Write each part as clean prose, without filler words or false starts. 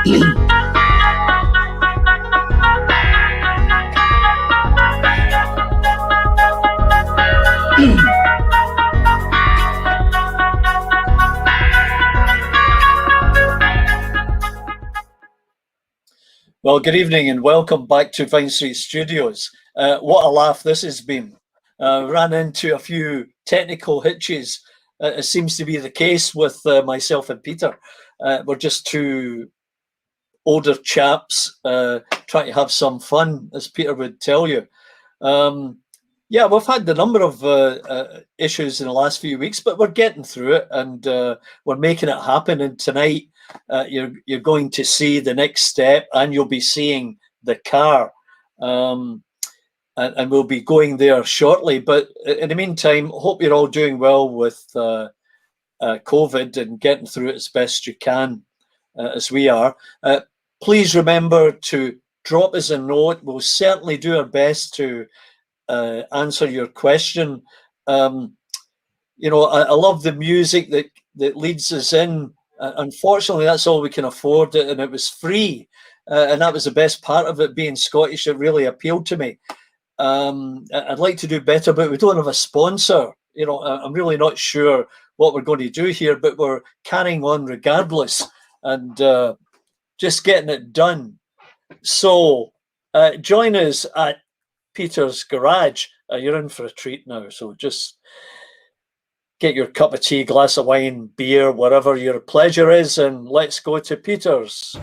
Well, good evening and welcome back to Vine Street Studios. What a laugh this has been. Ran into a few technical hitches. It seems to be the case with myself and Peter. We're just two older chaps trying to have some fun, as Peter would tell you. Yeah, we've had a number of issues in the last few weeks, but we're getting through it and we're making it happen. And tonight, you're going to see the next step, and you'll be seeing the car, and we'll be going there shortly. But in the meantime, hope you're all doing well with COVID and getting through it as best you can, as we are. Please remember to drop us a note. We'll certainly do our best to answer your question. You know, I love the music that leads us in. Unfortunately, that's all we can afford, and it was free, and that was the best part of it. Being Scottish, it really appealed to me. I'd like to do better, but we don't have a sponsor. You know, I'm really not sure what we're going to do here, but we're carrying on regardless and just getting it done. So join us at Peter's garage. You're in for a treat now, so just get your cup of tea, glass of wine, beer, whatever your pleasure is, and let's go to Peter's.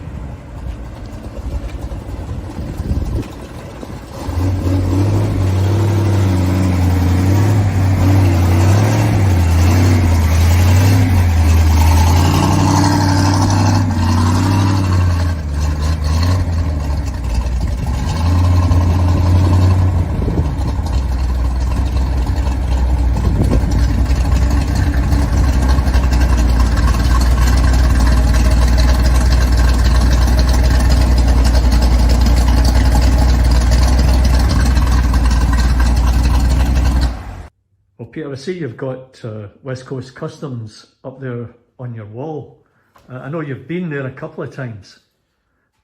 Peter, I see you've got West Coast Customs up there on your wall. I know you've been there a couple of times.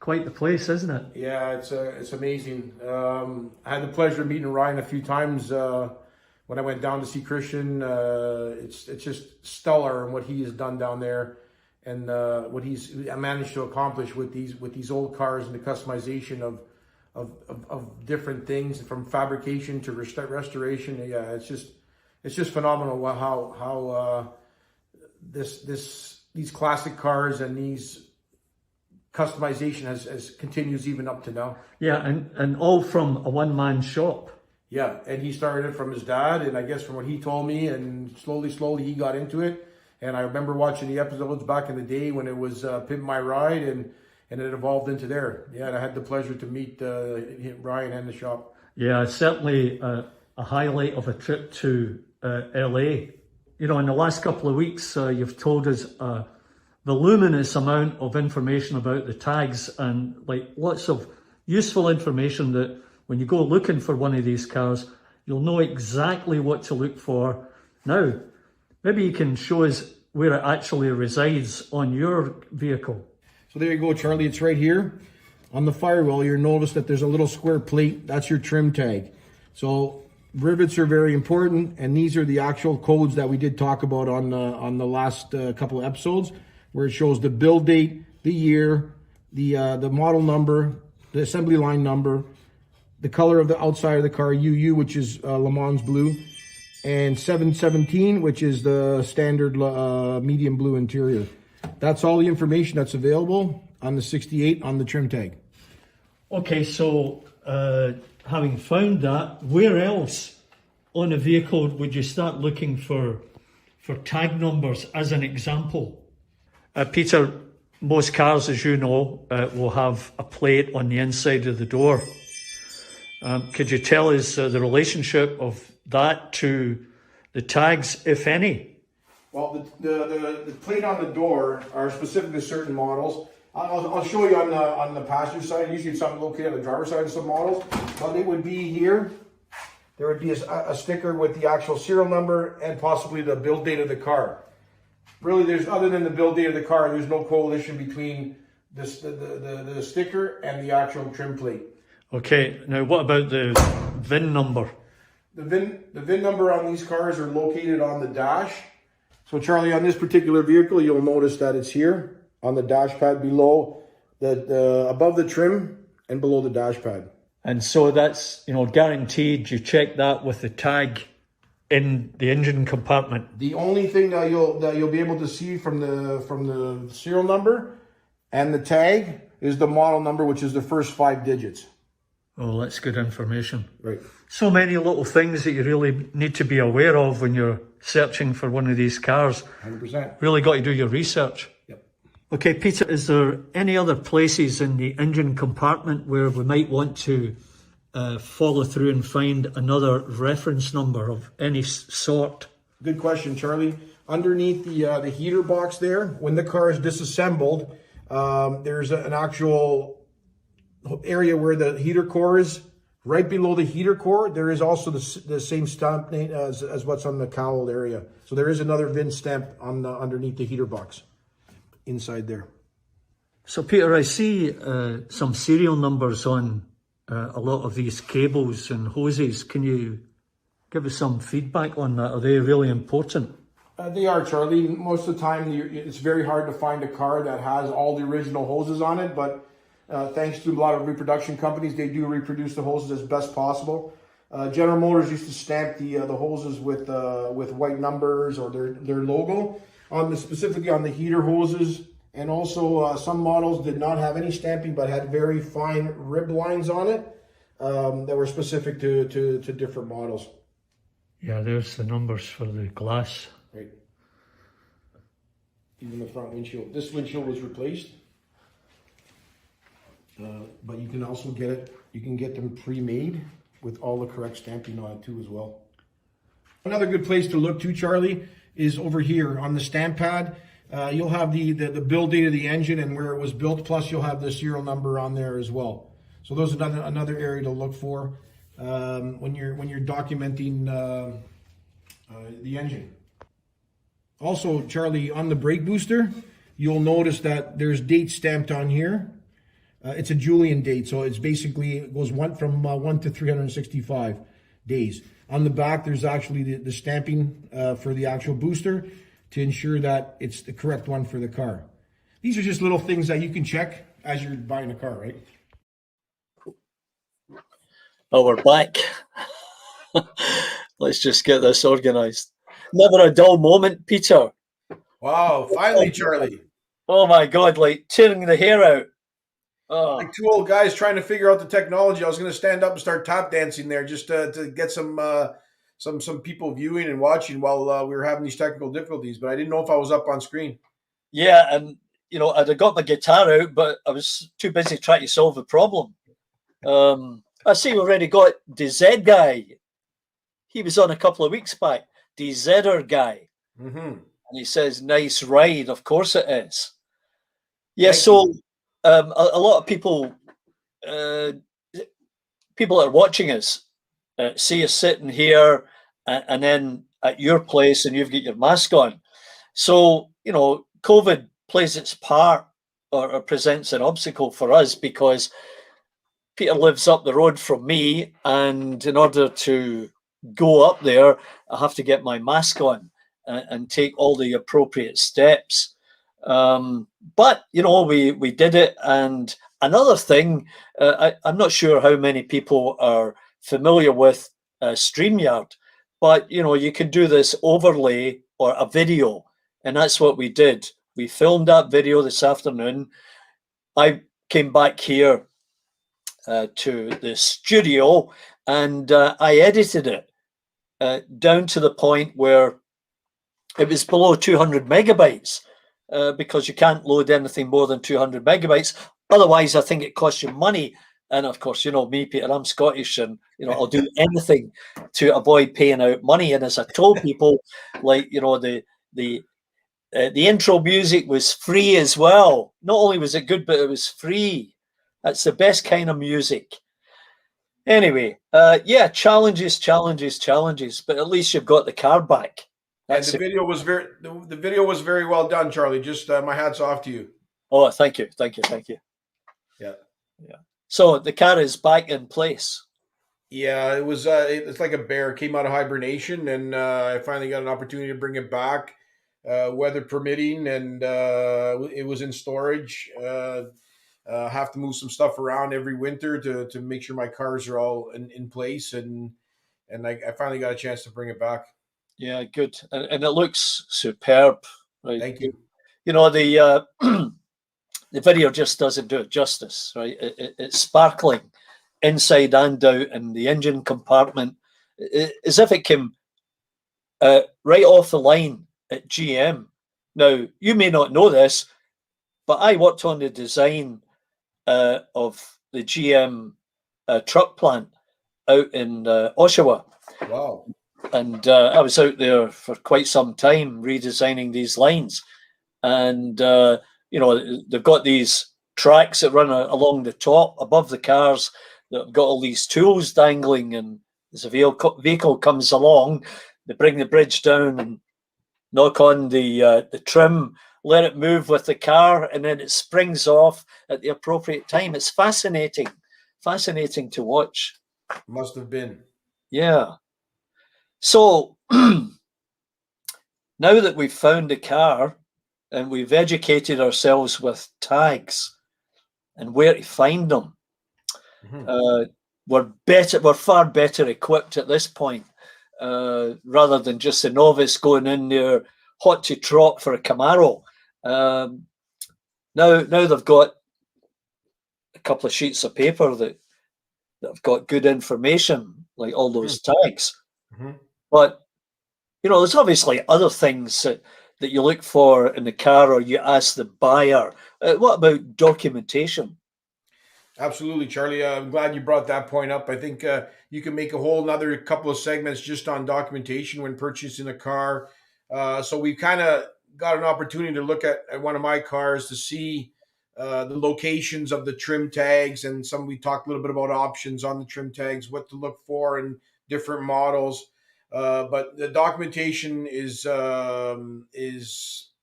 Quite the place, isn't it? Yeah, it's amazing. I had the pleasure of meeting Ryan a few times when I went down to see Christian. It's just stellar in what he has done down there, and what he's managed to accomplish with these old cars and the customization of different things, from fabrication to restoration. Yeah, it's just phenomenal how these classic cars and these customization has continues even up to now. Yeah, and all from a one-man shop. Yeah, and he started it from his dad, and I guess from what he told me, and slowly he got into it. And I remember watching the episodes back in the day when it was Pimp My Ride, and it evolved into there. Yeah, and I had the pleasure to meet Ryan and the shop. Yeah, certainly a highlight of a trip to LA. You know, in the last couple of weeks, you've told us the luminous amount of information about the tags, and like lots of useful information that when you go looking for one of these cars, you'll know exactly what to look for. Now, maybe you can show us where it actually resides on your vehicle. So there you go, Charlie. It's right here on the firewall. You'll notice that there's a little square plate. That's your trim tag. So rivets are very important, and these are the actual codes that we did talk about on the last couple of episodes, where it shows the build date, the year, the model number, the assembly line number, the color of the outside of the car, UU, which is Le Mans blue, and 717, which is the standard medium blue interior. That's all the information that's available on the 68 on the trim tag. Okay, so having found that, where else on a vehicle would you start looking for tag numbers, as an example? Peter, most cars, as you know, will have a plate on the inside of the door. Could you tell us the relationship of that to the tags, if any? Well, the plate on the door are specific to certain models. I'll show you on the passenger side. Usually it's something located on the driver's side of some models. But it would be here. There would be a sticker with the actual serial number and possibly the build date of the car. Really, other than the build date of the car, there's no correlation between the sticker and the actual trim plate. Okay, now what about the VIN number? The VIN number on these cars are located on the dash. So Charlie, on this particular vehicle, you'll notice that it's here on the dash pad below, above the trim and below the dash pad. And so that's, guaranteed. You check that with the tag in the engine compartment. The only thing that you'll be able to see from the serial number and the tag is the model number, which is the first 5 digits. Oh, that's good information. Right. So many little things that you really need to be aware of when you're searching for one of these cars. 100%. Really got to do your research. Yep. Okay, Peter, is there any other places in the engine compartment where we might want to follow through and find another reference number of any sort? Good question, Charlie. Underneath the heater box there, when the car is disassembled, there's an actual area where the heater core is. Right below the heater core, there is also the same stamp name as what's on the cowl area. So there is another VIN stamp on underneath the heater box, inside there. So Peter, I see some serial numbers on a lot of these cables and hoses. Can you give us some feedback on that? Are they really important? They are, Charlie. Most of the time, it's very hard to find a car that has all the original hoses on it, but thanks to a lot of reproduction companies, they do reproduce the hoses as best possible. General Motors used to stamp the hoses with white numbers or their logo specifically on the heater hoses, and also some models did not have any stamping but had very fine rib lines on it that were specific to different models. Yeah, there's the numbers for the glass. Right. Even the front windshield. This windshield was replaced. But you can also get it, you can get them pre-made with all the correct stamping on it too as well. Another good place to look too, Charlie, is over here on the stamp pad. You'll have the build date of the engine and where it was built, plus you'll have the serial number on there as well. So those are another area to look for when you're documenting the engine. Also, Charlie, on the brake booster, you'll notice that there's dates stamped on here. It's a Julian date, so it's basically, it goes from 1 to 365 days. On the back, there's actually the stamping for the actual booster to ensure that it's the correct one for the car. These are just little things that you can check as you're buying a car, right? Oh, we're back. Let's just get this organized. Never a dull moment, Peter. Wow, finally, Charlie. Oh my God, like tearing the hair out. Oh. Like two old guys trying to figure out the technology. I was going to stand up and start tap dancing there just to get some people viewing and watching while we were having these technical difficulties. But I didn't know if I was up on screen. Yeah, and I'd have got my guitar out, but I was too busy trying to solve the problem. I see we've already got the Z guy. He was on a couple of weeks back. The Zedder guy. Mm-hmm. And he says, "Nice ride." Of course it is. Yeah, so a lot of people that are watching us see us sitting here and then at your place and you've got your mask on. So, COVID plays its part or presents an obstacle for us because Peter lives up the road from me, and in order to go up there, I have to get my mask on and take all the appropriate steps. But we did it. And another thing, I'm not sure how many people are familiar with StreamYard, but you can do this overlay or a video, and that's what we did. We filmed that video this afternoon. I came back here to the studio and I edited it down to the point where it was below 200 megabytes because you can't load anything more than 200 megabytes. Otherwise, I think it costs you money. And of course, me, Peter, I'm Scottish, and I'll do anything to avoid paying out money. And as I told people, like the intro music was free as well. Not only was it good, but it was free. That's the best kind of music. Anyway, yeah, challenges, but at least you've got the car back. And the video was very well done, Charlie. Just my hats off to you. Oh, thank you, thank you, thank you. Yeah. Yeah. So the car is back in place. Yeah, it was. It's like a bear. It came out of hibernation, and I finally got an opportunity to bring it back, weather permitting, and it was in storage. Have to move some stuff around every winter to make sure my cars are all in place, and I finally got a chance to bring it back. Yeah, good, and it looks superb. Right. Thank you. You know the video just doesn't do it justice. Right. It's sparkling inside and out, and the engine compartment, as if it came right off the line at GM. Now, you may not know this, but I worked on the design of the GM truck plant out in Oshawa. Wow. And I was out there for quite some time redesigning these lines. And, they've got these tracks that run along the top above the cars that have got all these tools dangling. And as a vehicle comes along, they bring the bridge down and knock on the trim, let it move with the car, and then it springs off at the appropriate time. It's fascinating to watch. Must have been. Yeah. So now that we've found the car and we've educated ourselves with tags and where to find them, Mhm. we're far better equipped at this point, rather than just a novice going in there hot to trot for a Camaro. Um, now they've got a couple of sheets of paper that have got good information, like all Mhm. those tags. Mhm. But there's obviously other things that you look for in the car, or you ask the buyer. What about documentation? Absolutely, Charlie. I'm glad you brought that point up. I think you can make a whole another couple of segments just on documentation when purchasing a car. So we kind of got an opportunity to look at one of my cars to see the locations of the trim tags, and we talked a little bit about options on the trim tags, what to look for, and different models. But the documentation is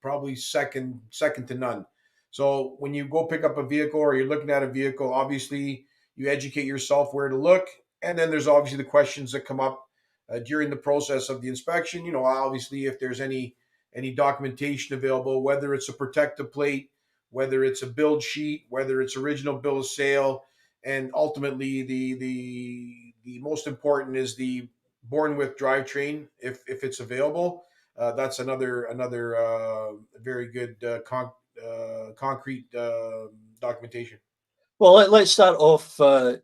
probably second to none. So when you go pick up a vehicle or you're looking at a vehicle, obviously you educate yourself where to look, and then there's obviously the questions that come up during the process of the inspection. Obviously if there's any documentation available, whether it's a protective plate, whether it's a build sheet, whether it's original bill of sale, and ultimately the most important is the born with drivetrain if it's available. That's another very good concrete documentation. Well, let's start off.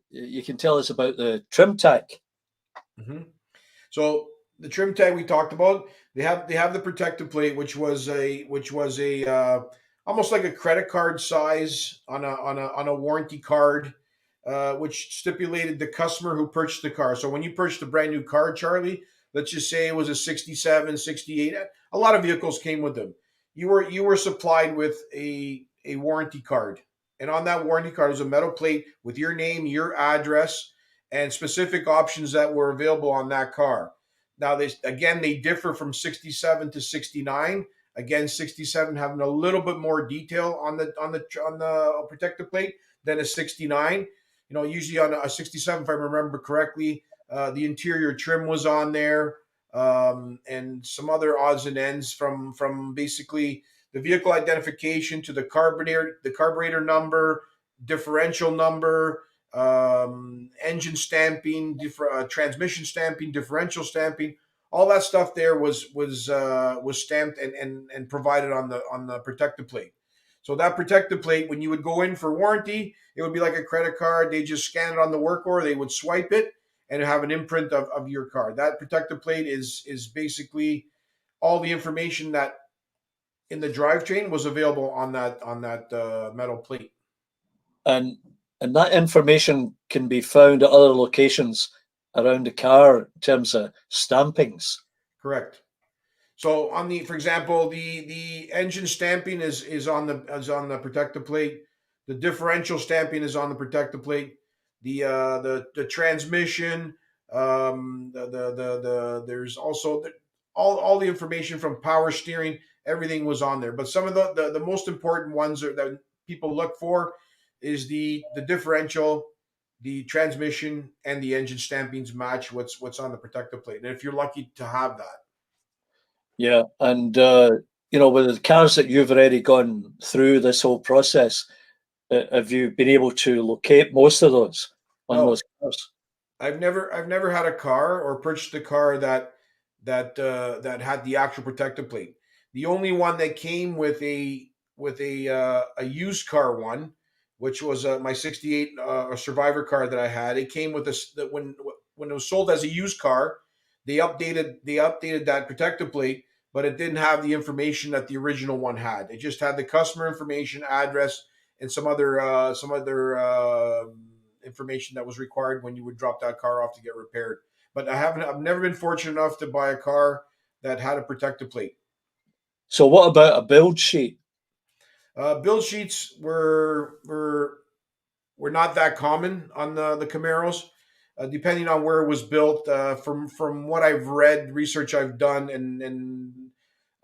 You can tell us about the trim tag. hmm So the trim tag we talked about, they have the protective plate, which was a almost like a credit card size on a warranty card, which stipulated the customer who purchased the car. So when you purchased a brand new car, Charlie, let's just say it was a 67, 68. A lot of vehicles came with them. You were supplied with a warranty card, and on that warranty card was a metal plate with your name, your address, and specific options that were available on that car. Now, they differ from 67 to 69. Again, 67 having a little bit more detail on the protective plate than a 69. Usually on a 67, if I remember correctly, the interior trim was on there, and some other odds and ends from basically the vehicle identification to the carburetor number, differential number, engine stamping, transmission stamping, differential stamping. All that stuff there was stamped and provided on the protective plate. So that protective plate, when you would go in for warranty, it would be like a credit card. They just scan it on the work order. They would swipe it and have an imprint of your car. That protective plate is basically all the information that in the drivetrain was available on that metal plate. and and that information can be found at other locations around the car in terms of stampings. Correct. So for example, the engine stamping is on the protective plate. The differential stamping is on the protective plate. The transmission, there's also all the information from power steering. Everything was on there. But some of the most important ones that people look for is the differential, the transmission, and the engine stampings match what's on the protective plate. And if you're lucky to have that. Yeah, and with the cars that you've already gone through this whole process, have you been able to locate most of those on No, those cars? I've never had a car or purchased a car that had the actual protective plate. The only one that came with a used car one, which was my '68 Survivor car that I had. It came with this that when it was sold as a used car, they updated that protective plate, but it didn't have the information that the original one had. It just had the customer information, address, and some other information that was required when you would drop that car off to get repaired. But I've never been fortunate enough to buy a car that had a protective plate. So what about a build sheet? Build sheets were not that common on the Camaros, depending on where it was built. From what I've read, research I've done, and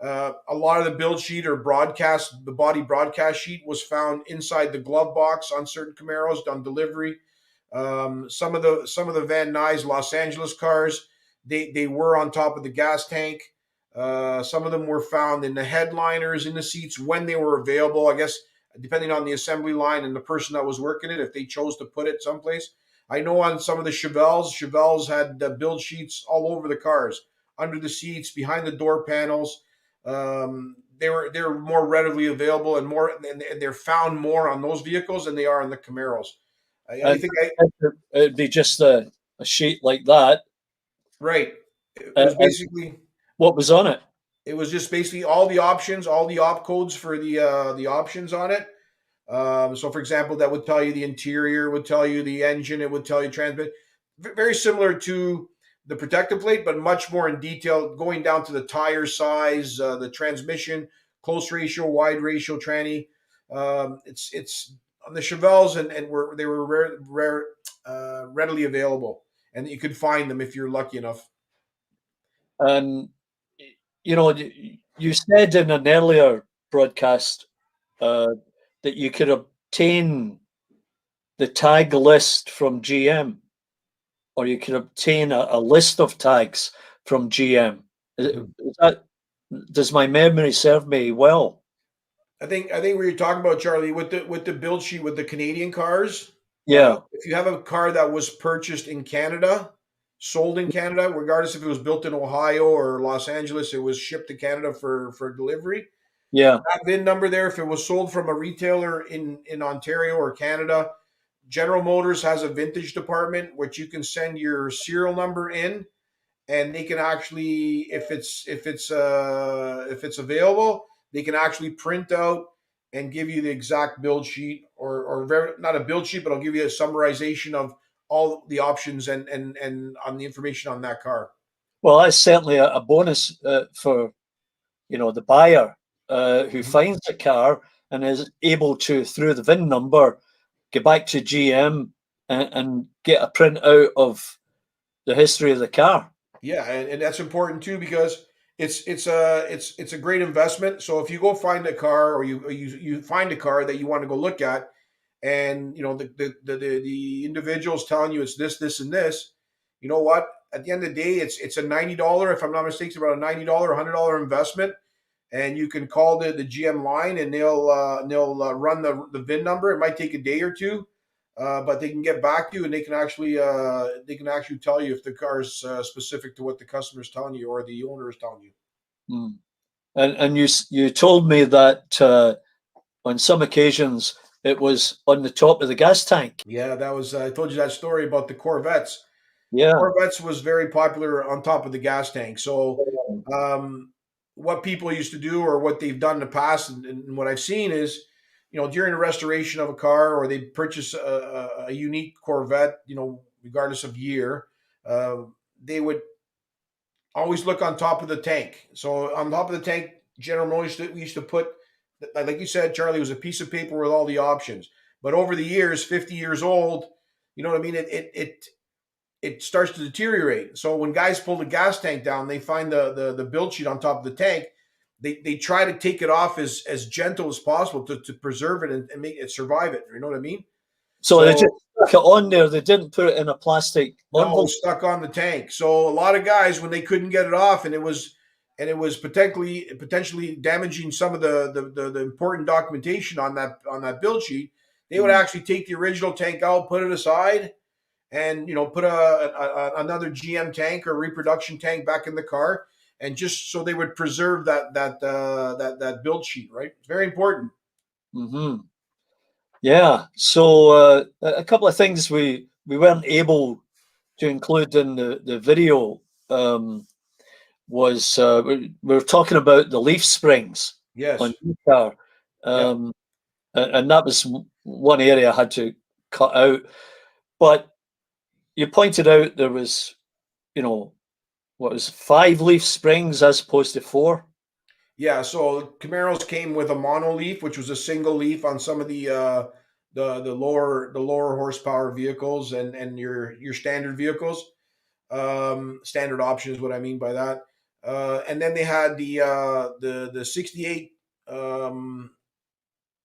a lot of the build sheet or the body broadcast sheet was found inside the glove box on certain Camaros on delivery. Some of the Van Nuys Los Angeles cars, they were on top of the gas tank. Some of them were found in the headliners in the seats when they were available. I guess depending on the assembly line and the person that was working it, if they chose to put it someplace. I know on some of the Chevelles had build sheets all over the cars, under the seats, behind the door panels. They were more readily available and they're found more on those vehicles than they are on the Camaros. I And think it'd be just a sheet like that. right. It was And basically what was on it? it was just basically all the options, all the op codes for the options on it. So, for example, that would tell you the interior, would tell you the engine, it would tell you transmit. Very similar to the protective plate, but much more in detail, going down to the tire size, the transmission, close ratio, wide ratio, tranny. It's on the Chevelles, and they were readily available, and you could find them if you're lucky enough. And you said in an earlier broadcast uh, that you could obtain the tag list from GM, or you could obtain a list of tags from GM. Is that, does my memory serve me well? I think we were talking about Charlie with the build sheet with the Canadian cars. Yeah, If you have a car that was purchased in Canada, sold in Canada, regardless if it was built in Ohio or Los Angeles, it was shipped to Canada for delivery. yeah. That VIN number there, if it was sold from a retailer in Ontario or Canada, General Motors has a vintage department which you can send your serial number in, and they can actually, if it's available, they can actually print out and give you the exact build sheet, or very, not a build sheet, but I'll give you a summarization of all the options and on the information on that car. Well, that's certainly a bonus for the buyer who Mhm. finds the car and is able to, through the VIN number, get back to GM and get a printout of the history of the car. Yeah, and that's important too, because it's a great investment. So if you go find a car, or you find a car that you want to go look at, and the individual's telling you it's this and this, you know what? At the end of the day, it's a $90, if I'm not mistaken, it's about a $90 $100 investment, and you can call the GM line, and they'll run the VIN number. It might take a day or two, but they can get back to you, and they can actually tell you if the car is specific to what the customer is telling you or the owner is telling you. Mm. And you told me that on some occasions it was on the top of the gas tank. Yeah, that was I told you that story about the Corvettes. Yeah. Corvettes was very popular on top of the gas tank. So, um, what people used to do, or what they've done in the past, and what I've seen is, during the restoration of a car, or they purchase a unique Corvette, regardless of year, uh, they would always look on top of the tank. So on top of the tank, General Motors, we used to put, like you said, Charlie, it was a piece of paper with all the options. But over the years, 50 years old, you know what I mean? It starts to deteriorate. So when guys pull the gas tank down, they find the build sheet on top of the tank. they try to take it off as gentle as possible to preserve it and make it survive it. You know what I mean? So they just So stuck it on there. They didn't put it in a plastic no, it envelope. was stuck on the tank. So a lot of guys, when they couldn't get it off, and it was potentially damaging some of the important documentation on that build sheet, they would Mm. actually take the original tank out, put it aside, and put another GM tank or reproduction tank back in the car, and just so they would preserve that build sheet. Right, it's very important. Hmm. Yeah. So a couple of things we weren't able to include in the video was we were talking about the leaf springs on Yes. your car, Yep. and that was one area I had to cut out. But you pointed out there was, what was 5 leaf springs as opposed to 4. Yeah, so Camaros came with a mono leaf, which was a single leaf on some of the lower horsepower vehicles and your standard vehicles. Standard option is what I mean by that. And then they had the 68 um,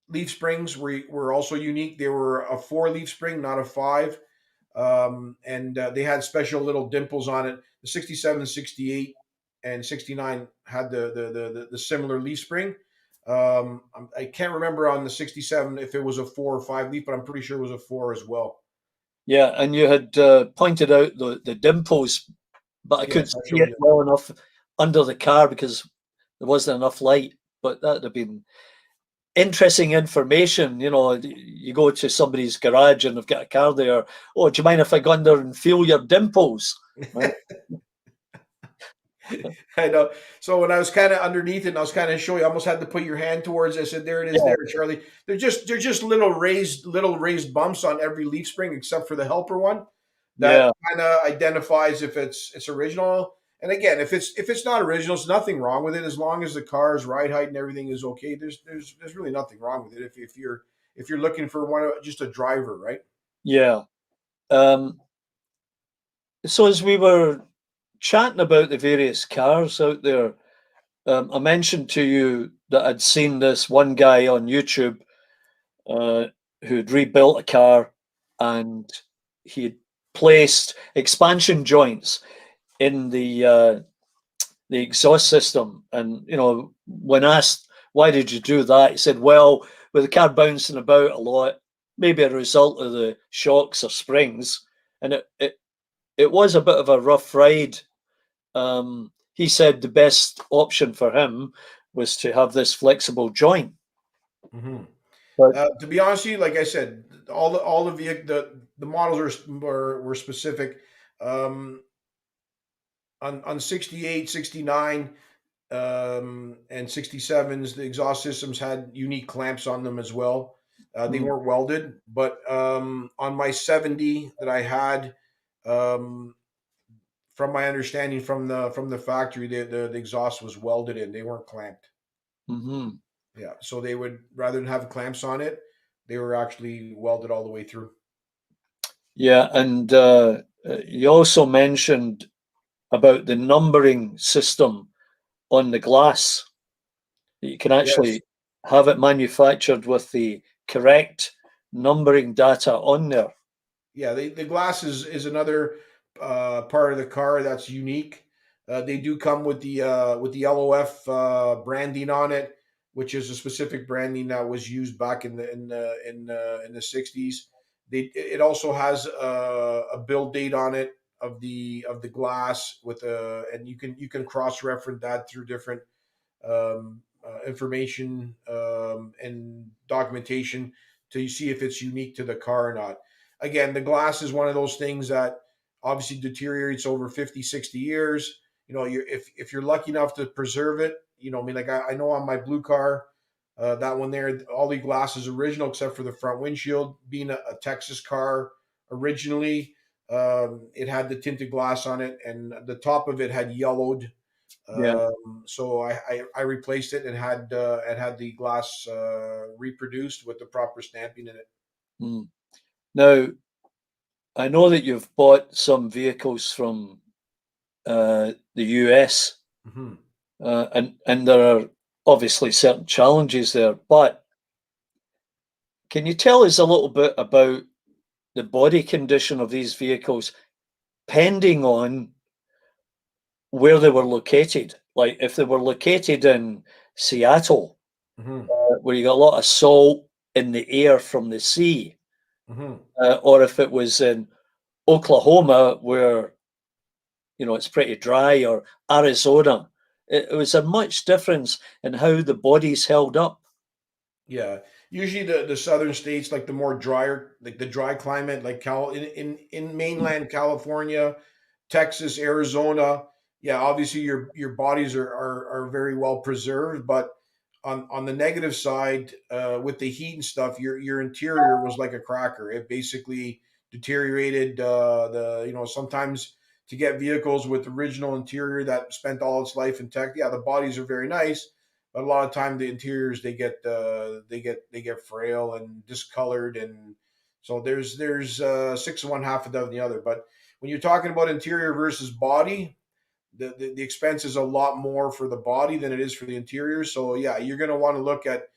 leaf springs were also unique. They were a 4 leaf spring, not a 5. And they had special little dimples on it. The 67, 68, and 69 had the similar leaf spring. I can't remember on the 67 if it was a 4 or 5 leaf, but I'm pretty sure it was a 4 as well. Yeah, and you had pointed out the dimples, but I Yes, couldn't I see showed it you. well enough under the car because there wasn't enough light. But that'd have been interesting information. You go to somebody's garage and they've got a car there. Oh, do you mind if I go under and feel your dimples? Right? I know. So when I was kind of underneath it, and I was kind of showing, you, I almost had to put your hand towards it. I said, "There it is, Yeah, there, Charlie." They're just little raised bumps on every leaf spring, except for the helper one. That yeah, kind of identifies if it's original. And again, if it's not original, there's nothing wrong with it as long as the car's ride height and everything is okay. There's really nothing wrong with it if you're looking for just a driver, right? yeah. Um, so as we were chatting about the various cars out there, I mentioned to you that I'd seen this one guy on YouTube uh, who'd rebuilt a car and he'd placed expansion joints in the exhaust system. And when asked why did you do that, he said, "Well, with the car bouncing about a lot, maybe a result of the shocks or springs, and it was a bit of a rough ride." He said the best option for him was to have this flexible joint. Hmm. But To be honest with you, like I said, all the vehicle the models were specific. Um, on 68, 69, and 67s, the exhaust systems had unique clamps on them as well. They mm, weren't welded, but on my 70 that I had, um, from my understanding from the factory, the exhaust was welded in. They weren't clamped. mhm. Yeah, so they would rather than have clamps on it, they were actually welded all the way through. Yeah, and you also mentioned about the numbering system on the glass. You can Yes. actually have it manufactured with the correct numbering data on there. Yeah, the glass is another part of the car that's unique. They do come with the LOF branding on it, which is a specific branding that was used back in the 60s. It also has a build date on it of the glass with a and you can cross reference that through different information and documentation to see if it's unique to the car or not. Again, the glass is one of those things that obviously deteriorates over 50, 60 years. If you're lucky enough to preserve it, I mean, like I know on my blue car, that one there, all the glass is original except for the front windshield. Being a Texas car originally, it had the tinted glass on it, and the top of it had yellowed, Yeah. so I replaced it and had the glass reproduced with the proper stamping in it. Mm. Now, I know that you've bought some vehicles from the US, Hmm. and there are obviously certain challenges there, but can you tell us a little bit about the body condition of these vehicles, pending on where they were located? Like if they were located in Seattle, Hmm. where you got a lot of salt in the air from the sea, Hmm. or if it was in Oklahoma, where it's pretty dry, or Arizona, it was a much difference in how the bodies held up. Yeah, usually the southern states, like the more drier, like the dry climate, like in mainland California, Texas, Arizona. Yeah, obviously your bodies are very well preserved, but on the negative side, with the heat and stuff, your interior was like a cracker. It basically deteriorated. Sometimes to get vehicles with original interior that spent all its life intact, yeah, the bodies are very nice, but a lot of time the interiors they get frail and discolored, and so there's six of one, half a dozen the other. But when you're talking about interior versus body, the expense is a lot more for the body than it is for the interior. So yeah, you're going to want to look at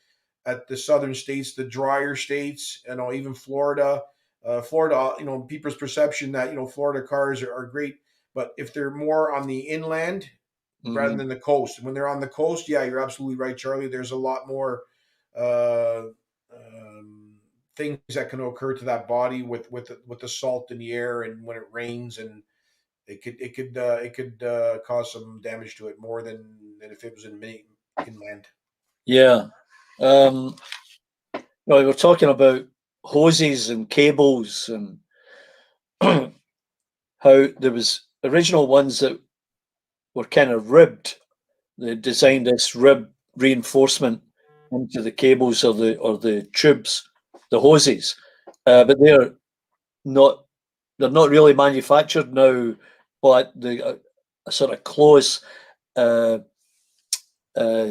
the southern states, the drier states, even Florida. Florida, people's perception that Florida cars are great, but if they're more on the inland rather Mhm. than the coast, when they're on the coast, yeah, you're absolutely right, Charlie. There's a lot more uh, things that can occur to that body with the salt in the air, and when it rains, and it could cause some damage to it more than if it was inland. Yeah. Um, well, we were talking about hoses and cables, and how there was original ones that were kind of ribbed. They designed this rib reinforcement into the cables or the tubes, the hoses, but not they're not really manufactured now, but a sort of close, uh, uh,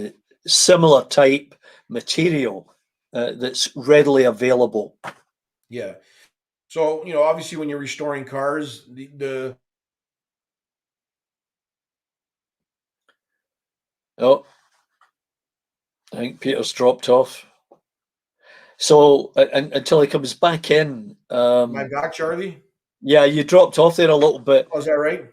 similar type material that's readily available. Yeah. So obviously, when you're restoring cars, the Oh, I think Peter's dropped off. So until he comes back in, my back, Charlie. yeah, you dropped off there a little bit. Oh, is that right?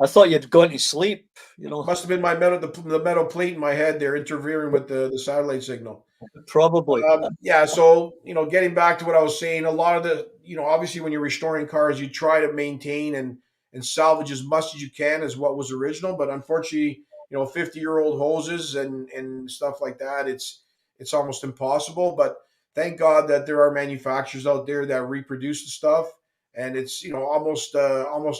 I thought you'd gone to sleep. You know, Must have been my the metal plate in my head there interfering with the satellite signal. probably. Yeah, so getting back to what I was saying, a lot of obviously when you're restoring cars, you try to maintain and salvage as much as you can as what was original. But unfortunately, 50-year-old hoses and stuff like that, it's almost impossible. But thank God that there are manufacturers out there that reproduce the stuff, and it's almost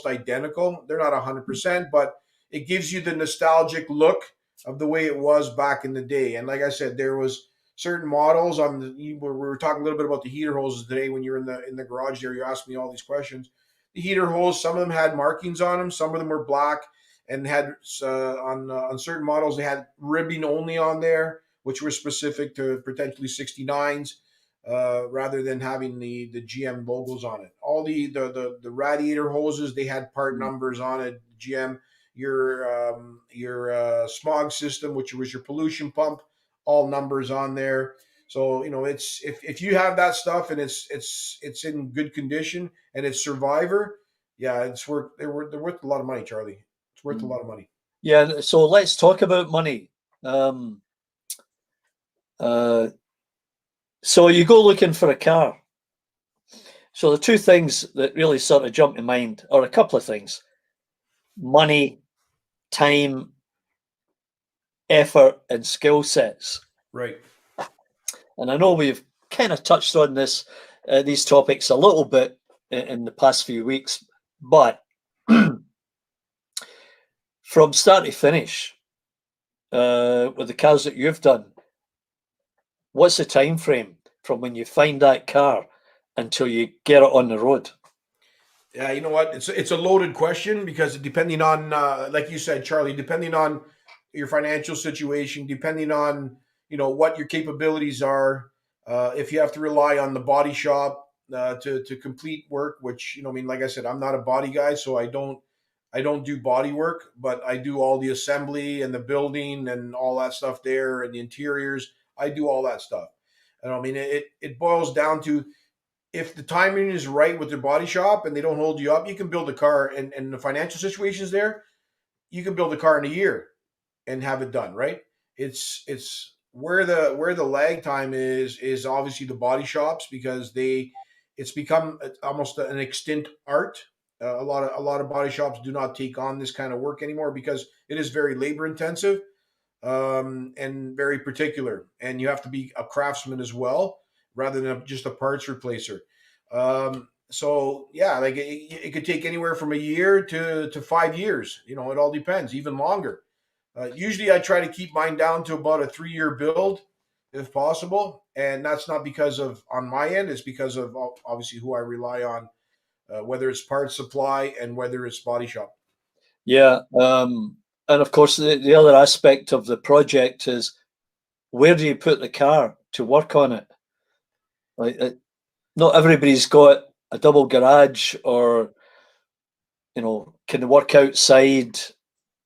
identical. They're not 100%, but it gives you the nostalgic look of the way it was back in the day. And like I said, there was certain models on we were talking a little bit about the heater hoses today when you're in the garage there. You asked me all these questions. The heater hose, some of them had markings on them, some of them were black, and had on certain models they had ribbing only on there, which were specific to potentially 69s, rather than having the GM logos on it. All the radiator hoses, they had part numbers on it. GM, your smog system, which was your pollution pump, all numbers on there. So it's if you have that stuff and it's in good condition and it's Survivor, yeah, they're worth a lot of money, Charlie. It's worth a Mm. lot of money. Yeah. So let's talk about money. Um, uh, so you go looking for a car. So the two things that really sort of jump to mind are a couple of things: money, time, effort, and skill sets. Right. And I know we've kind of touched on these topics a little bit in the past few weeks, but from start to finish, with the cars that you've done, what's the time frame from when you find that car until you get it on the road? Yeah, you know what? It's a loaded question because depending on, like you said, Charlie, depending on your financial situation, depending on what your capabilities are, if you have to rely on the body shop to complete work, which I mean, like I said, I'm not a body guy, so I don't I don't do body work, but I do all the assembly and the building and all that stuff there and the interiors. I do all that stuff. And I mean, it boils down to, if the timing is right with their body shop and they don't hold you up, you can build a car, and the financial situation is there, you can build a car in a year and have it done, right? It's where the lag time is obviously the body shops, because they it's become almost an extinct art. A lot of body shops do not take on this kind of work anymore because it is very labor intensive, and very particular, and you have to be a craftsman as well rather than just a parts replacer. So yeah, like it could take anywhere from a year to 5 years. It all depends, even longer. Usually, I try to keep mine down to about a 3-year build, if possible, and that's not because of on my end. It's because of obviously who I rely on, whether it's parts supply and whether it's body shop. Yeah. And of course, the other aspect of the project is, where do you put the car to work on it? Like, not everybody's got a double garage, or can work outside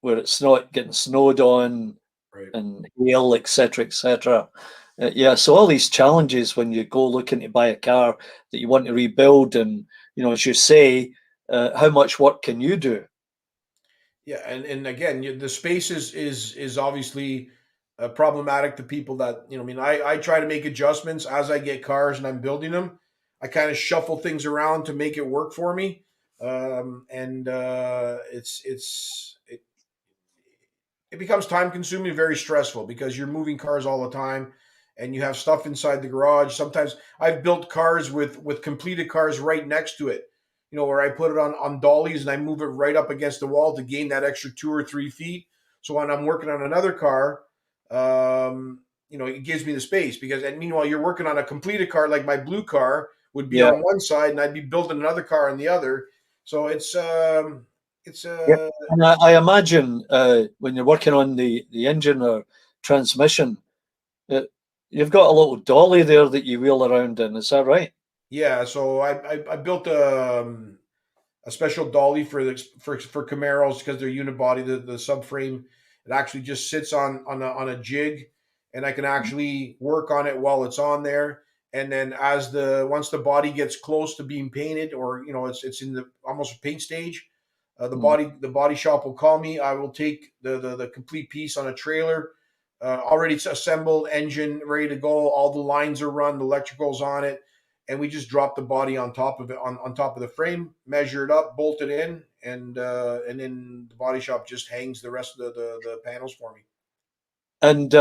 where it's not getting snowed on Right. and hail, etc., etc. Yeah, so all these challenges when you go looking to buy a car that you want to rebuild, and as you say, how much work can you do? Yeah, and again, the space is obviously problematic to people that I mean, I try to make adjustments as I get cars and I'm building them. I kind of shuffle things around to make it work for me, and it becomes time consuming and very stressful because you're moving cars all the time, and you have stuff inside the garage. Sometimes I've built cars with completed cars right next to it, where I put it on dollies and I move it right up against the wall to gain that extra 2 or 3 feet. So when I'm working on another car, it gives me the space, because, and meanwhile you're working on a completed car, like my blue car would be Yeah. on one side and I'd be building another car on the other. So it's Yeah. And I imagine when you're working on the engine or transmission, uh, you've got a little dolly there that you wheel around in. Is that right? Yeah, so I built a special dolly for Camaros, because they're unibody, the subframe. It actually just sits on a jig, and I can actually work on it while it's on there. And then once the body gets close to being painted, or it's in the almost paint stage, Mm. the body shop will call me. I will take the complete piece on a trailer, already assembled, engine ready to go. All the lines are run, the electricals on it, and we just drop the body on top of it, on top of the frame, measure it up, bolt it in, and then the body shop just hangs the rest of the panels for me. And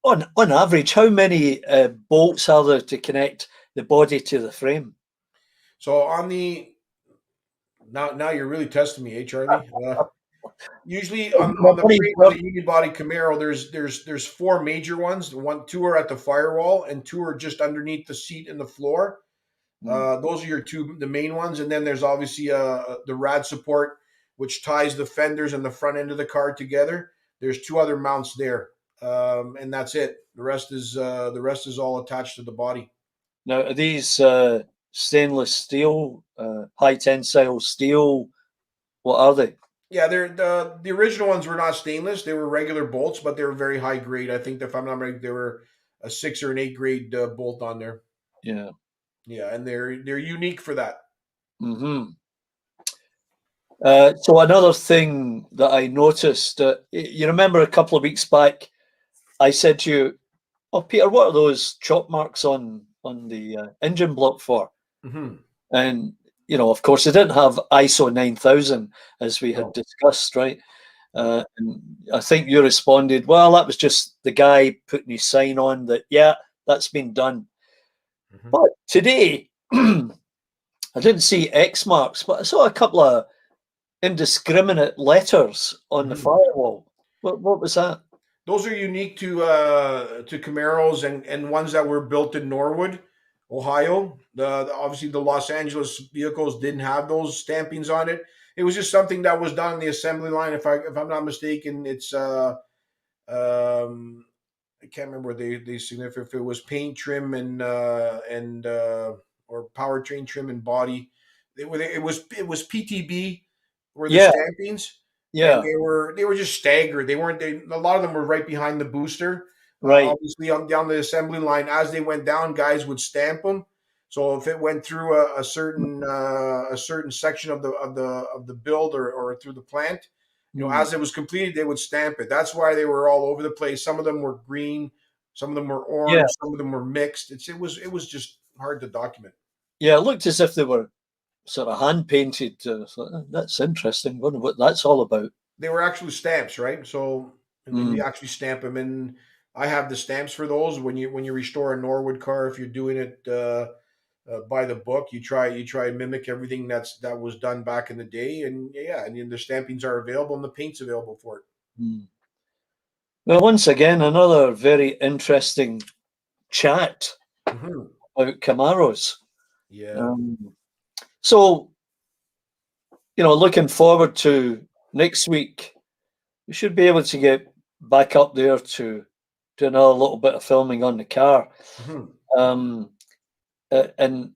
on average, how many bolts are there to connect the body to the frame? So on the now you're really testing me, Charlie. Usually on the Funny, frame of the unibody Camaro, there's four major ones. Two are at the firewall, and two are just underneath the seat and the floor. Mm. Those are the main ones, and then there's obviously the rad support, which ties the fenders and the front end of the car together. There's two other mounts there, and that's it. The rest is all attached to the body. Now, are these stainless steel, high tensile steel? What are they? Yeah, the original ones were not stainless; they were regular bolts, but they were very high grade. I think, if I'm not mistaken, they were a 6 or an 8 grade bolt on there. Yeah. Yeah, and they're unique for that. Hmm. So another thing that I noticed, you remember a couple of weeks back, I said to you, "Oh, Peter, what are those chop marks on the engine block for?" Hmm. And of course, they didn't have ISO 9000 as we had No, discussed, right? no. And I think you responded, "Well, that was just the guy putting his sign on that. Yeah, that's been done." Hmm. But today, I didn't see X marks, but I saw a couple of indiscriminate letters on the Hmm. firewall. What was that? Those are unique to Camaros, and ones that were built in Norwood, Ohio. Obviously the Los Angeles vehicles didn't have those stampings on it. It was just something that was done on the assembly line. If I'm not mistaken, it's um, I can't remember what they signify, if it was paint trim and or powertrain trim and body. It was PTB. were the Yeah, stampings, and yeah, they were just staggered. They weren't. A lot of them were right behind the booster. right. Obviously, on down the assembly line, as they went down, guys would stamp them. So if it went through a certain section of the build, or through the plant, Mm. as it was completed, they would stamp it. That's why they were all over the place. Some of them were green, some of them were Yeah, orange, some of them were mixed. It was just hard to document. yeah. It looked as if they were sort of hand painted. So that's interesting. Wonder what that's all about. They were actually stamps, right? So, and then you Mm. actually stamp them. And I have the stamps for those. When you restore a Norwood car, if you're doing it by the book, you try and mimic everything that was done back in the day. And yeah, and then the stampings are available and the paint's available for it. Mm. Well, once again, another very interesting chat Hmm. about Camaros. Yeah. Um, so, looking forward to next week, we should be able to get back up there to do another little bit of filming on the car. Hmm. Um, and,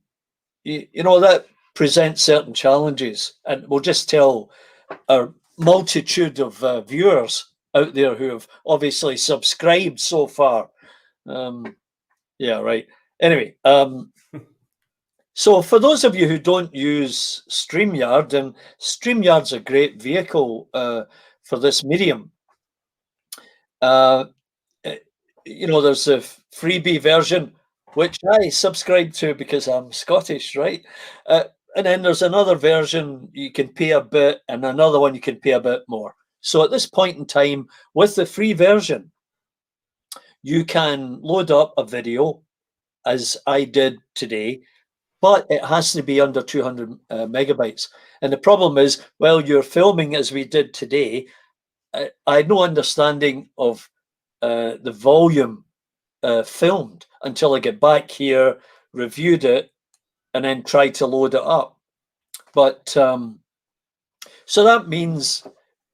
that presents certain challenges. And we'll just tell our multitude of viewers out there who have obviously subscribed so far. Um, yeah, right. Anyway, so for those of you who don't use StreamYard, and StreamYard's a great vehicle for this medium. Uh, eh, there's a freebie version which I subscribe to because I'm Scottish, right? And then there's another version you can pay a bit, and another one you can pay a bit more. So at this point in time, with the free version, you can load up a video, as I did today, but it has to be under 200 megabytes. And the problem is, while you're filming as we did today, I had no understanding of the volume filmed until I get back here, reviewed it, and then tried to load it up. But so that means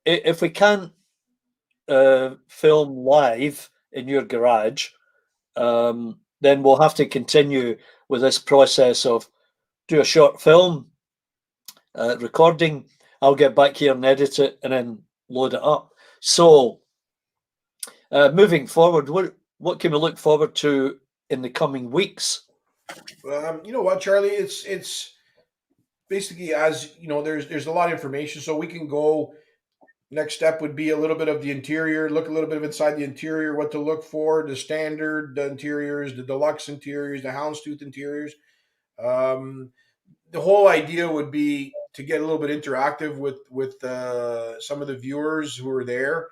if we can't film live in your garage, then we'll have to continue with this process of do a short film recording. I'll get back here and edit it and then load it up. So moving forward, what can we look forward to in the coming weeks? You know what, Charlie? It's basically, as you know, there's a lot of information, so we can go. Next step would be a little bit of the interior, look a little bit of inside the interior, what to look for, the standard the interiors, the deluxe interiors, the houndstooth interiors. Um, the whole idea would be to get a little bit interactive with some of the viewers who are there,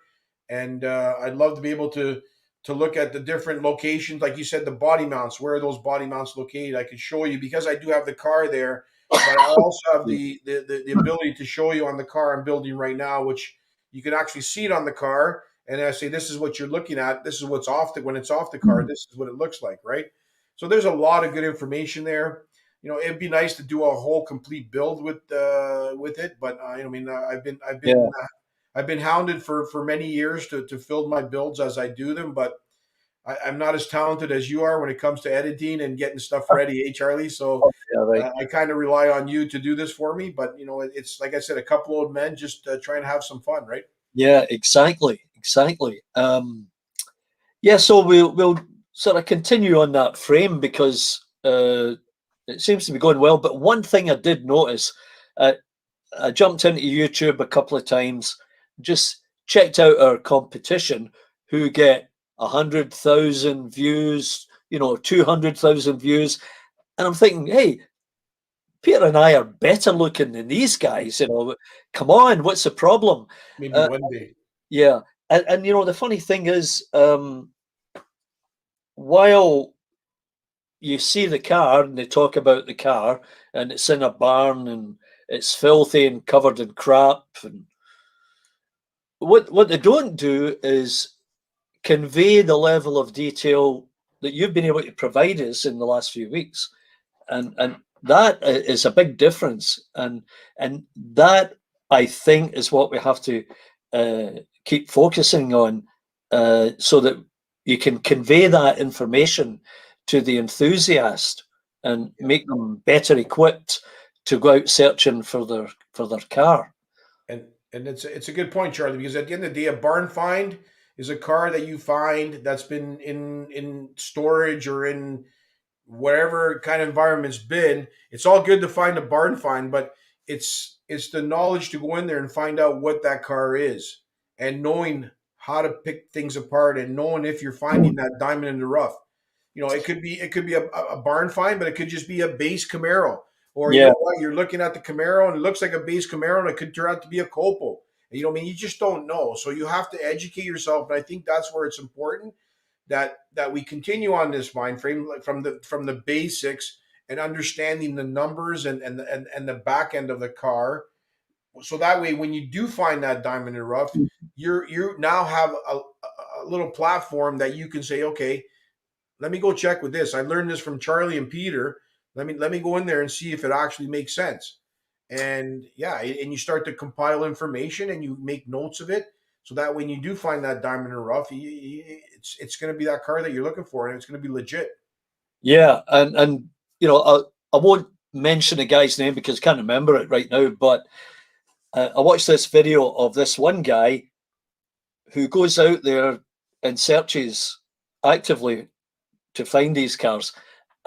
and I'd love to be able to look at the different locations, like you said, the body mounts. Where are those body mounts located? I could show you because I do have the car there, but I also have the ability to show you on the car I'm building right now, which you can actually see it on the car. And I say, this is what you're looking at. This is what's when it's off the car. This is what it looks like, right? So there's a lot of good information there. It'd be nice to do a whole complete build with it, but I mean, Yeah, I've been hounded for many years to fill my builds as I do them, but I'm not as talented as you are when it comes to editing and getting stuff ready, Charlie? So yeah, right. I kind of rely on you to do this for me. But it's like I said, a couple old men just trying to have some fun, right? Yeah, exactly, exactly. Yeah, so we'll sort of continue on that frame because it seems to be going well. But one thing I did notice, uh, I jumped into YouTube a couple of times, just checked out our competition, who get 100,000 views, 200,000 views, and I'm thinking, hey, Peter and I are better looking than these guys. Come on, what's the problem? Maybe Uh, one day. yeah, and the funny thing is, while you see the car and they talk about the car and it's in a barn and it's filthy and covered in crap, and what they don't do is convey the level of detail that you've been able to provide us in the last few weeks, and that is a big difference, and that I think is what we have to keep focusing on, so that you can convey that information to the enthusiast and Yeah. make them better equipped to go out searching for their car. And it's a good point, Charlie, because at the end of the day, a barn find is a car that you find that's been in storage or in whatever kind of environment's been. It's all good to find a barn find, but it's the knowledge to go in there and find out what that car is, and knowing how to pick things apart, and knowing if you're finding that diamond in the rough. It could be a barn find, but it could just be a base Camaro. Or you Yeah, know what, you're looking at the Camaro and it looks like a base Camaro and it could turn out to be a C.O.P.O. I mean, you just don't know. So you have to educate yourself. And I think that's where it's important that we continue on this mind frame, like from the basics, and understanding the numbers and the back end of the car. So that way, when you do find that diamond in the rough, you now have a little platform that you can say, okay, let me go check with this. I learned this from Charlie and Peter. Let me go in there and see if it actually makes sense. And yeah, and you start to compile information and you make notes of it, so that when you do find that diamond in the rough, it's going to be that car that you're looking for, and it's going to be legit. yeah, and I won't mention the guy's name because I can't remember it right now. But I watched this video of this one guy who goes out there and searches actively to find these cars.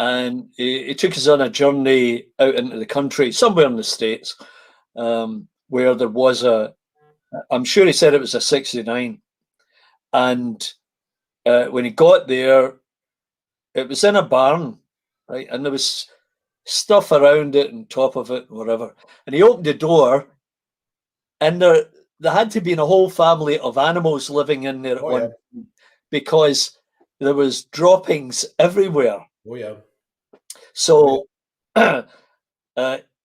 And he took us on a journey out into the country, somewhere in the States, where there was I'm sure he said it was a 69. And when he got there, it was in a barn, right? And there was stuff around it and top of it, whatever. And he opened the door, and there had to be a whole family of animals living in there at Oh yeah, one point, because there was droppings everywhere. oh yeah, oh yeah. So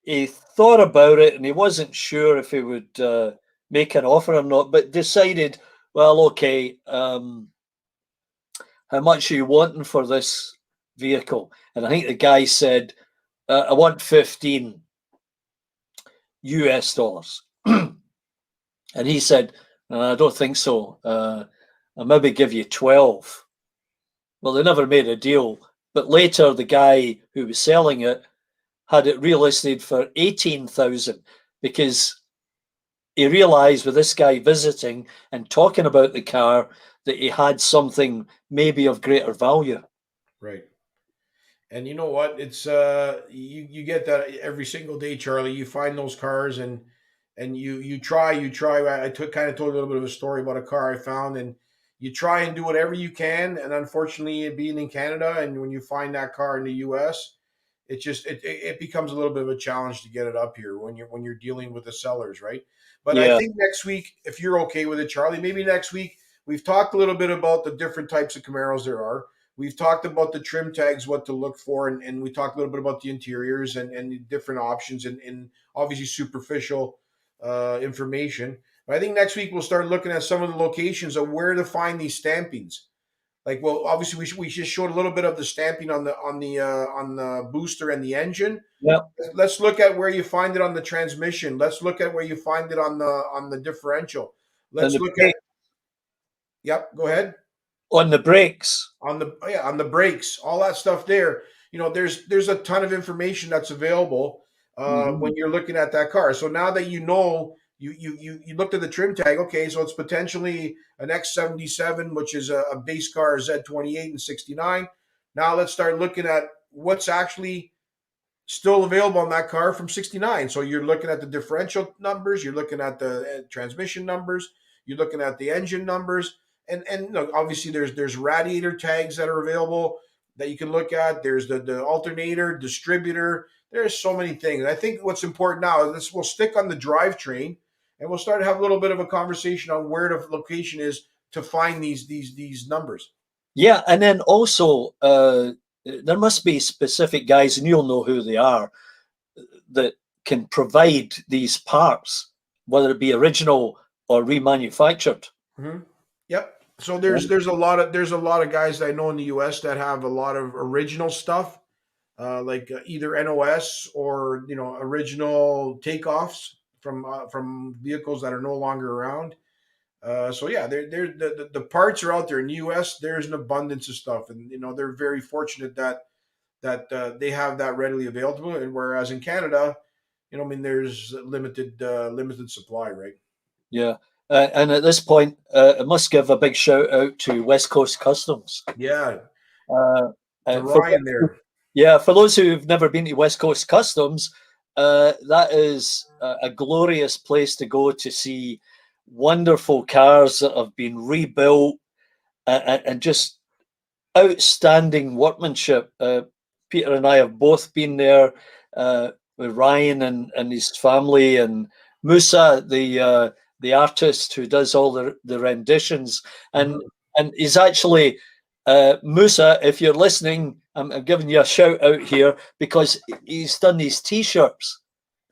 he thought about it, and he wasn't sure if he would make an offer or not, but decided, well, okay, how much are you wanting for this vehicle? And I think the guy said, I want 15 US dollars. And he said, I don't think so. I'll maybe give you 12. Well, they never made a deal. But later, the guy who was selling it had it relisted for 18,000, because he realized with this guy visiting and talking about the car that he had something maybe of greater value. Right. And you know what? It's you get that every single day, Charlie. You find those cars, and you try. I took kind of told a little bit of a story about a car I found, and you try and do whatever you can. And unfortunately, being in Canada, and when you find that car in the U.S., it becomes a little bit of a challenge to get it up here when you're dealing with the sellers, right? But I Yeah, think next week, if you're okay with it, Charlie, maybe next week we've talked a little bit about the different types of Camaros there are. We've talked about the trim tags, what to look for, and we talked a little bit about the interiors and the different options, and obviously superficial information. But I think next week we'll start looking at some of the locations of where to find these stampings. Like, well, obviously we just showed a little bit of the stamping on the booster and the engine. yeah. Let's look at where you find it on the transmission. Let's look at where you find it on the differential. And Let's look at. Yep, go ahead. on the brakes. On the brakes, all that stuff there. There's a ton of information that's available Mhm. when you're looking at that car. So now that you looked at the trim tag, okay, so it's potentially an X77, which is a base car Z28 and 69. Now let's start looking at what's actually still available on that car from 69. So you're looking at the differential numbers, you're looking at the transmission numbers, you're looking at the engine numbers, and look, obviously there's radiator tags that are available that you can look at. There's the alternator, distributor. There's so many things. I think what's important now is this, we'll stick on the drivetrain, and we'll start to have a little bit of a conversation on where the location is to find these numbers. Yeah, and then also there must be specific guys, and you'll know who they are, that can provide these parts, whether it be original or remanufactured. Mm-hmm. Yep. So Yeah. there's a lot of guys that I know in the U.S. that have a lot of original stuff, like either NOS or original takeoffs from vehicles that are no longer around. So yeah, the parts are out there in the U.S. There's an abundance of stuff, and they're very fortunate that they have that readily available. And whereas in Canada, I mean, there's limited supply, right? Yeah. And at this point, I must give a big shout out to West Coast Customs. Yeah, Uh, to for Ryan there. Yeah, for those who've never been to West Coast Customs, that is a glorious place to go to see wonderful cars that have been rebuilt and just outstanding workmanship. Peter and I have both been there with Ryan and his family, and Musa, the artist who does all the renditions, and Mhm. and he's actually Musa. If you're listening, I'm giving you a shout out here because he's done these T-shirts,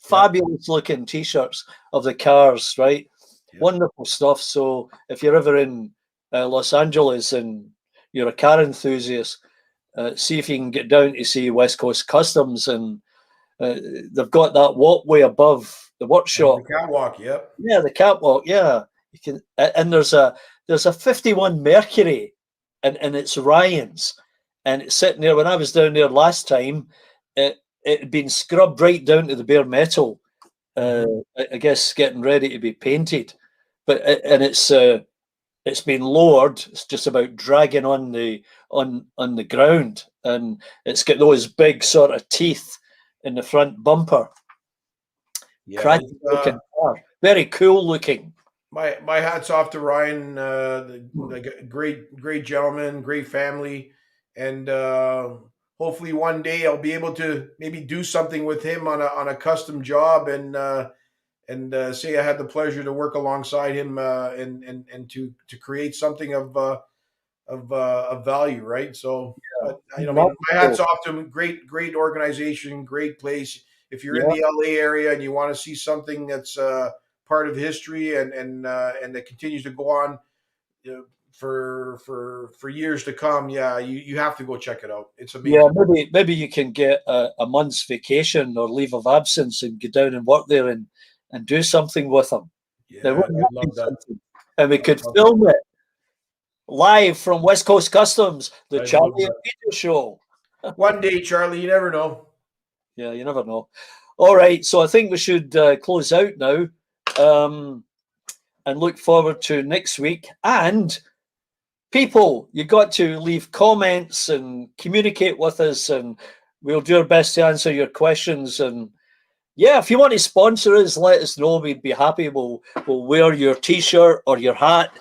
Yeah, fabulous looking T-shirts of the cars, right? yeah. Wonderful stuff. So if you're ever in Los Angeles and you're a car enthusiast, see if you can get down to see West Coast Customs, and they've got that walkway above the The workshop. catwalk. Yep. Yeah, the catwalk. Yeah, you can. And there's a 51 Mercury, and it's Ryan's, and it's sitting there. When I was down there last time, it had been scrubbed right down to the bare metal. Uh, Mhm. I guess getting ready to be painted, but and it's been lowered. It's just about dragging on the ground, and it's got those big sort of teeth in the front bumper. Yeah, Cracking looking car, very cool looking. my hats off to Ryan. Great gentleman, great family, and hopefully one day I'll be able to maybe do something with him on a custom job, and say I had the pleasure to work alongside him, and to create something of value, right? So, but I mean, my hats Wonderful. off to him. Great organization, great place. If you're in Yeah, the LA area and you want to see something that's part of history and that continues to go on, for years to come, yeah, you have to go check it out. It's yeah. amazing. Maybe you can get a month's vacation or leave of absence and get down and work there and do something with them. Now, Yeah, wouldn't I'd that be love that. something? And we I'd could love that. film it live from West Coast Customs, the I'd love Charlie and that. Peter show. One day, Charlie, you never know. Yeah, you never know. All right, so I think we should close out now, um, and look forward to next week. And people, you got to leave comments and communicate with us, and we'll do our best to answer your questions. And yeah, if you want to sponsor us, let us know. We'd be happy. We'll wear your T-shirt or your hat,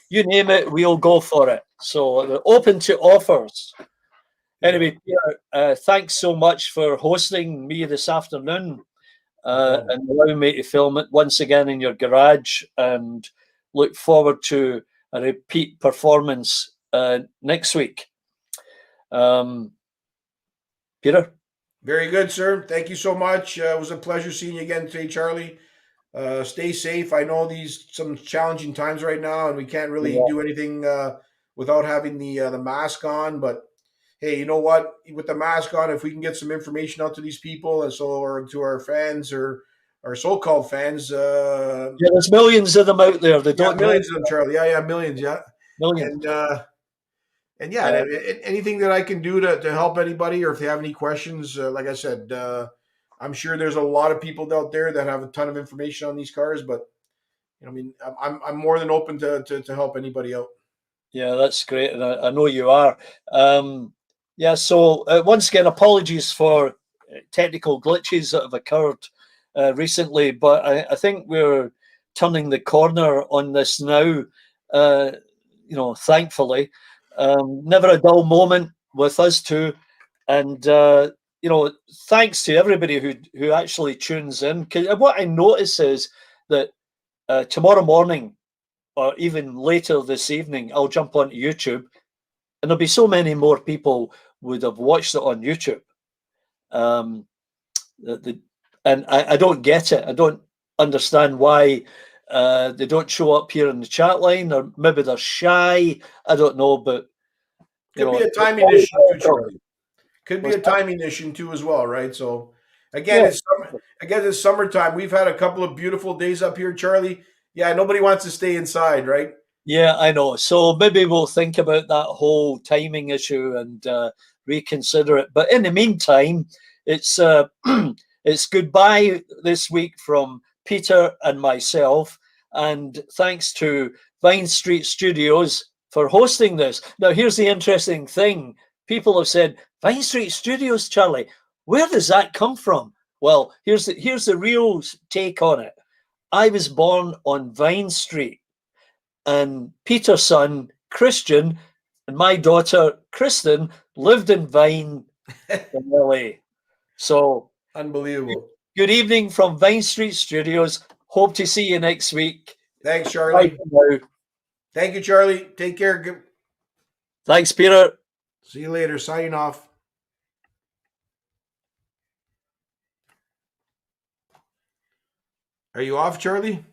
you name it. We'll go for it. So we're open to offers. Yeah, Anyway, Peter, thanks so much for hosting me this afternoon, no problem. and allowing me to film it once again in your garage. And look forward to a repeat performance next week. Um, Peter? Very good, sir. Thank you so much. It was a pleasure seeing you again today, Charlie. Stay safe. I know these some challenging times right now, and we can't really Yeah, do anything without having the mask on. But hey, you know what? With the mask on, if we can get some information out to these people, and so or to our fans or our so-called fans, yeah, there's millions of them out there. They yeah, don't know. millions of them, Charlie. Yeah, millions. Yeah, Millions. and yeah, Uh, anything that I can do to help anybody, or if they have any questions, like I said, I'm sure there's a lot of people out there that have a ton of information on these cars, but I mean, I'm more than open to help anybody out. Yeah, that's great, and I know you are. Yeah, so once again, apologies for technical glitches that have occurred recently, but I think we're turning the corner on this now. Uh, thankfully, never a dull moment with us two, and thanks to everybody who actually tunes in. 'Cause what I notice is that tomorrow morning or even later this evening, I'll jump onto YouTube, and there'll be so many more people would have watched it on YouTube. Um, the, the, and I don't get it. I don't understand why they don't show up here in the chat line, or maybe they're shy. I don't know, but you Could be know, a you're timing always issue too, welcome. Charlie. Could be What's a that? timing issue too as well, right? So again, Yeah, it's summertime. We've had a couple of beautiful days up here, Charlie. Yeah, nobody wants to stay inside, right? yeah, I know. So maybe we'll think about that whole timing issue and reconsider it. But in the meantime, it's It's goodbye this week from Peter and myself, and thanks to Vine Street Studios for hosting this. Now, here's the interesting thing. People have said, Vine Street Studios, Charlie, where does that come from? Well, here's the real take on it. I was born on Vine Street, and Peter's son, Christian, and my daughter, Kristen, lived in Vine in LA. So, Unbelievable. good evening from Vine Street Studios. Hope to see you next week. Thanks, Charlie. Bye for now. Thank you, Charlie. Take care. Thanks, Peter. See you later. Signing off. Are you off, Charlie?